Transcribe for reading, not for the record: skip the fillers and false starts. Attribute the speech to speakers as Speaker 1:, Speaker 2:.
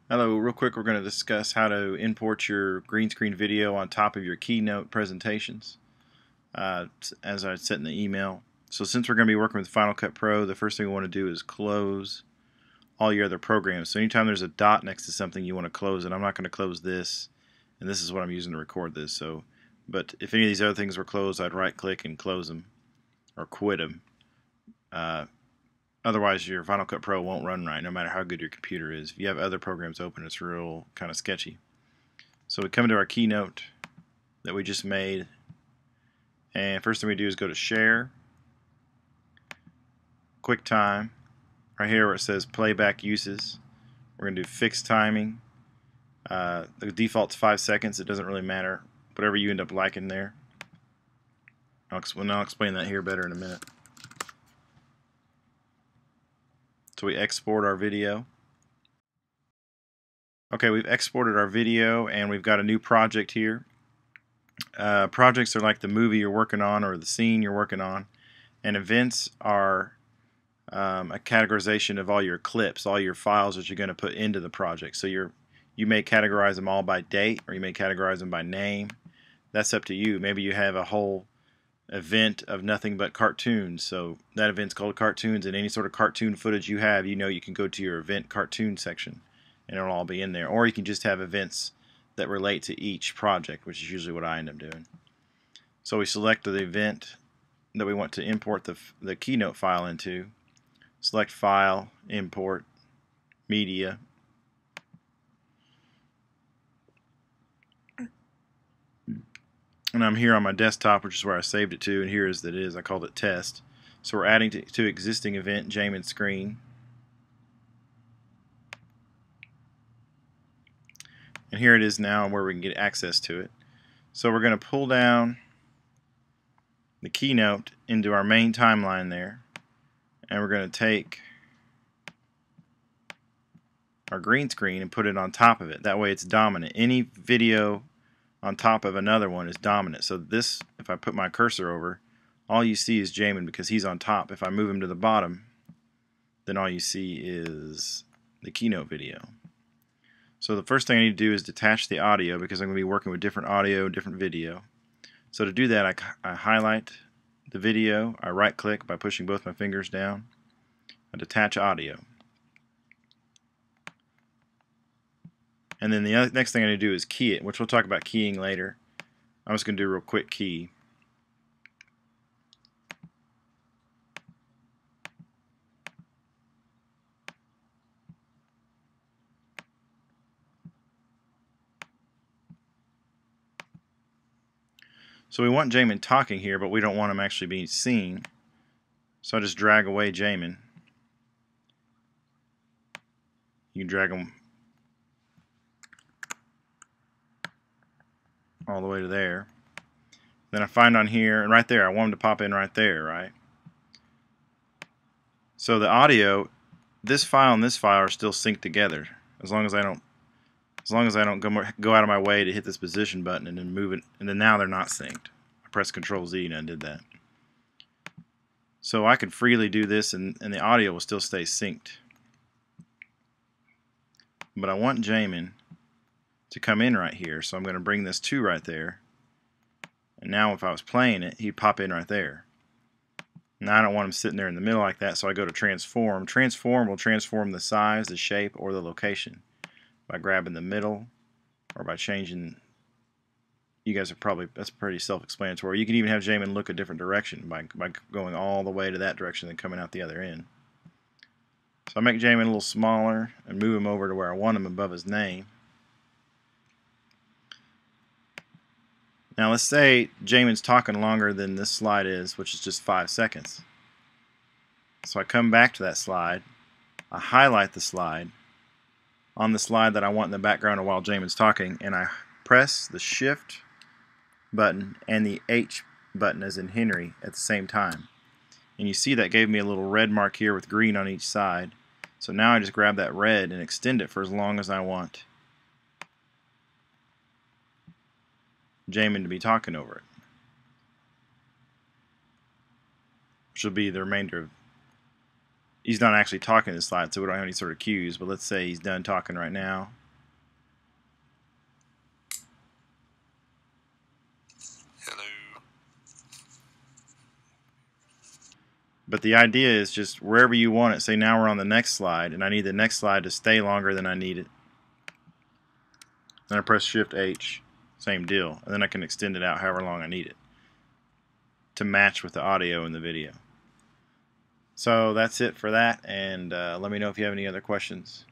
Speaker 1: Hello, real quick we're going to discuss how to import your green screen video on top of your Keynote presentations as I said in the email. So since we're going to be working with Final Cut Pro, the first thing we want to do is close all your other programs. So anytime there's a dot next to something you want to close it. I'm not going to close this, and this is what I'm using to record this. But if any of these other things were closed, I'd right click and close them or quit them. Otherwise, your Final Cut Pro won't run right, no matter how good your computer is. If you have other programs open, it's real kind of sketchy. So we come to our Keynote that we just made, and first thing we do is go to Share, QuickTime, right here where it says Playback Uses. We're going to do Fixed Timing. The default's 5 seconds. It doesn't really matter. Whatever you end up liking there. I'll explain that here better in a minute. So we export our video. Okay, we've exported our video and we've got a new project here. Projects are like the movie you're working on or the scene you're working on, and events are a categorization of all your clips, all your files that you're going to put into the project. So you may categorize them all by date, or you may categorize them by name. That's up to you. Maybe you have a whole event of nothing but cartoons, so that event's called cartoons, and any sort of cartoon footage you have, you can go to your event cartoon section and it'll all be in there. Or you can just have events that relate to each project, which is usually what I end up doing. So we select the event that we want to import the Keynote file into. Select File, Import, Media. And I'm here on my desktop, which is where I saved it to, and here is I called it Test. So we're adding to existing event, Jamin Screen. And here it is now where we can get access to it. So we're going to pull down the Keynote into our main timeline there, and we're going to take our green screen and put it on top of it. That way it's dominant. Any video on top of another one is dominant. So this, if I put my cursor over, all you see is Jamin because he's on top. If I move him to the bottom, then all you see is the Keynote video. So the first thing I need to do is detach the audio because I'm going to be working with different audio, different video. So to do that, I highlight the video, I right click by pushing both my fingers down, I detach audio. And then the next thing I need to do is key it, which we'll talk about keying later. I'm just going to do a real quick key. So we want Jamin talking here, but we don't want him actually being seen. So I just drag away Jamin. You can drag him all the way to there. Then I find on here, and right there, I want him to pop in right there, right? So the audio, this file and this file are still synced together, as long as I don't go out of my way to hit this position button and then move it, and then now they're not synced. I pressed Control Z and I did that. So I can freely do this and the audio will still stay synced. But I want Jamin to come in right here, so I'm going to bring this to right there. And now if I was playing it, he'd pop in right there. Now I don't want him sitting there in the middle like that, so I go to Transform. Transform will transform the size, the shape, or the location by grabbing the middle or by changing. You guys are probably, that's pretty self-explanatory. You can even have Jamin look a different direction by going all the way to that direction and coming out the other end. So I make Jamin a little smaller and move him over to where I want him above his name. Now let's say Jamin's talking longer than this slide is, which is just 5 seconds. So I come back to that slide, I highlight the slide on the slide that I want in the background while Jamin's talking, and I press the Shift button and the H button as in Henry at the same time. And you see that gave me a little red mark here with green on each side. So now I just grab that red and extend it for as long as I want Jamin to be talking over it, which will be the remainder of he's not actually talking in the slide, so we don't have any sort of cues, but let's say he's done talking right now.
Speaker 2: Hello.
Speaker 1: But the idea is just wherever you want it, say now we're on the next slide, and I need the next slide to stay longer than I need it. Then I press Shift H, same deal, and then I can extend it out however long I need it to match with the audio in the video. So that's it for that, and let me know if you have any other questions.